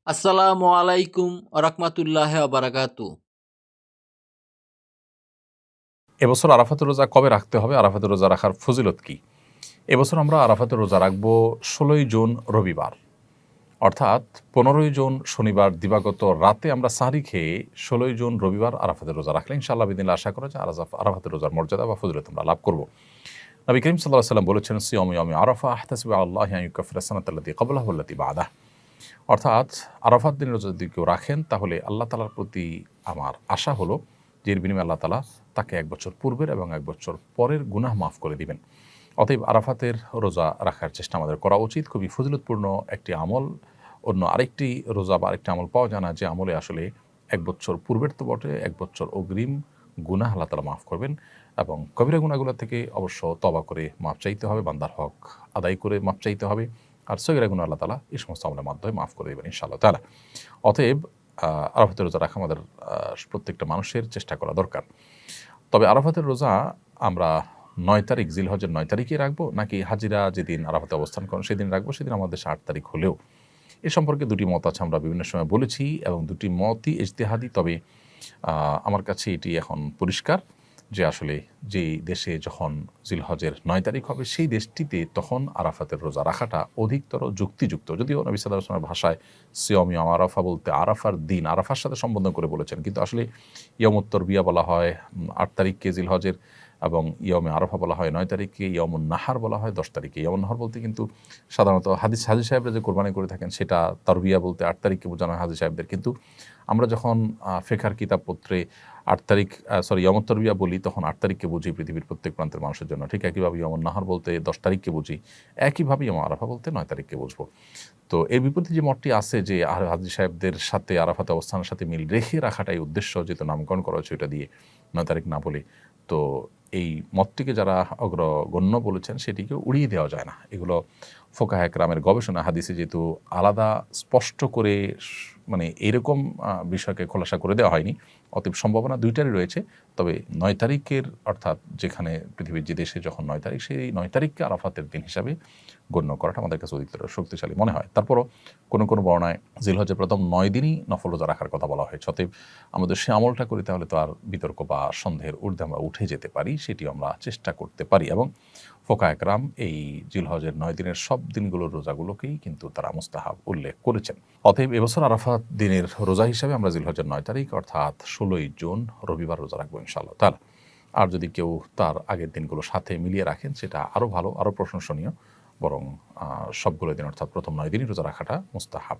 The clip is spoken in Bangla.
আসসালামু আলাইকুম রাহমাতুল্লাহি ওয়া বারাকাতু। এবছর আরাফাতের রোজা কবে রাখতে হবে? আরাফাতের রোজা রাখার ফজিলত কী? এবছর আমরা আরাফাতের রোজা রাখব ১৬ই জুন রবিবার। অর্থাৎ ১৫ই জুন শনিবার দিবাগত রাতে আমরা সাহরি খেয়ে ১৬ই জুন রবিবার আরাফাতের রোজা রাখলে ইনশাআল্লাহ বিদিনিল্লাহ আশা করা যায় আরাফাতের রোজার মর্যাদা বা ফজিলত আমরা লাভ করব। নবী করিম সাল্লাল্লাহু আলাইহি ওয়াসাল্লাম বলেছেন, সিয়ামু ইয়াউমি আরাফা আহতাসিবু আলাল্লাহি আন ইউকাফিরা সানাতাল্লাতী ক্বাবলাহু ওয়াল্লাতী বা'দাহ। অর্থাৎ আরাফাত দিনের রোজা যদি কেউ রাখেন তাহলে আল্লাহ তাআলার প্রতি আমার আশা হলো যে এর বিনিময়ে আল্লাহ তাআলা তাকে ১ বছর পূর্বের এবং ১ বছর পরের গুনাহ মাফ করে দিবেন। অতএব আরাফাতের রোজা রাখার চেষ্টা আমাদের করা উচিত। খুবই ফজিলতপূর্ণ একটি আমল। অন্য আরেকটি রোজা বা আরেকটি আমল পাওয়া যায় না যে আমলে আসলে ১ বছর পূর্বের তো বটে, ১ বছর অগ্রিম গুনাহ আল্লাহ তাআলা মাফ করবেন এবং কবিরা গুনাহগুলো থেকে অবশ্য তওবা করে মাফ চাইতে হবে, বান্দার হক আদায় করে মাফ চাইতে হবে। আর সগীরা গুনাহ আল্লাহ তাআলা এই সমস্ত আমলের মাধ্যমে মাফ করে দেবেন ইনশাআল্লাহ তাআলা। অতএব আরাফাতের রোজা রাখা আমাদের প্রত্যেকটা মানুষের চেষ্টা করা দরকার। তবে আরাফাতের রোজা আমরা ৯ তারিখ জিলহজের ৯ তারিখেই রাখবো নাকি হাজিরা যেদিন আরাফাতে অবস্থান করেন সেদিন রাখবো, সেদিন আমাদের দেশে ৮ তারিখ হলেও? এ সম্পর্কে দুটি মত আছে, আমরা বিভিন্ন সময় বলেছি এবং দুটি মতই ইজতিহাদি। তবে আমার কাছে এটি এখন পরিষ্কার যে আসলে যেই দেশে যখন জিলহজের ৯ তারিখ হবে সেই দেশটিতে তখন আরাফাতের রোজা রাখাটা অধিকতর যুক্তিযুক্ত। যদিও নবী সাল্লাল্লাহু আলাইহি ওয়াসাল্লামের ভাষায় সিয়াম ইয়াউম আরাফা বলতে আরাফার দিন, আরাফার সাথে সম্বোধন করে বলেছেন। কিন্তু আসলে ইয়াউমুত তারবিয়া বলা হয় ৮ তারিখকে জিলহজের, এবং ইয়াউমে আরাফা বলা হয় ৯ তারিখকে, ইয়াউমুন নাহার বলা হয় ১০ তারিখে। ইয়াউমুন নাহার বলতে কিন্তু সাধারণত হাজি সাহেবরা যে কোরবানি করে থাকেন সেটা তারবিয়া বলতে ৮ তারিখকে বোঝানো হয় হাজি সাহেবদের। কিন্তু আমরা যখন ফিকহের কিতাবপত্রে ৮ তারিখ ইয়াউমুত তারবিয়া বলি তখন ৮ তারিখকে বুঝি পৃথিবীর প্রত্যেক প্রান্তের মানুষের জন্য। ঠিক একইভাবে ইয়াউমুন নাহার বলতে ১০ তারিখকে বুঝি। একইভাবে ইয়াউম আরাফা বলতে ৯ তারিখকে বুঝবো। তো এর বিপরীতে যে মতটি আছে যে হাজি সাহেবদের সাথে আরাফাতে অবস্থানের সাথে মিল রেখে রাখাটাই উদ্দেশ্য, যেহেতু নামকরণ করা হয়েছে ওইটা দিয়ে ৯ তারিখ না বলে। তো এই মতটিকে যারা অগ্রগণ্য বলেছেন সেটিকে উড়িয়ে দেওয়া যায় না। এগুলো ফোকাহে কেরামের গবেষণা হাদিসে যেহেতু আলাদা স্পষ্ট করে মানে এরকম বিষয়কে খোলাসা করে দেওয়া হয়নি, অতএব সম্ভাবনা দুইটারই রয়েছে। তবে ৯ তারিখের অর্থাৎ যেখানে পৃথিবীর যে দেশে যখন ৯ তারিখ, সেই ৯ তারিখকে আরাফাতের দিন হিসাবে গণ্য করাটা আমাদের কাছে অধিকতর শক্তিশালী মনে হয়। তারপরও কোনো বর্ণায় জিলহজের প্রথম ৯ দিনই নফল রোজা রাখার কথা বলা হয়েছে। অতএব আমাদের সে আমলটা করি তাহলে তো আর বিতর্ক বা সন্দেহের ঊর্ধ্বে আমরা উঠে যেতে পারি, সেটিও আমরা চেষ্টা করতে পারি। এবং ফোকায়ে কেরাম এই জিলহজের ৯ দিনের সব দিনগুলোর রোজাগুলোকেই কিন্তু তারা মুস্তাহাব উল্লেখ করেছেন। অতএব এবছর আরাফাত দিনের রোজা হিসাবে আমরা জিলহজের ৯ তারিখ অর্থাৎ ১৬ই জুন রবিবার রোজা রাখবো ইনশাআল্লাহ তাআলা। আর যদি কেউ তার আগের দিনগুলো সাথে মিলিয়ে রাখেন সেটা আরও ভালো, আরও প্রশংসনীয়। বরং সবগুলো দিন অর্থাৎ প্রথম ৯ দিনই রোজা রাখাটা মুস্তাহাব।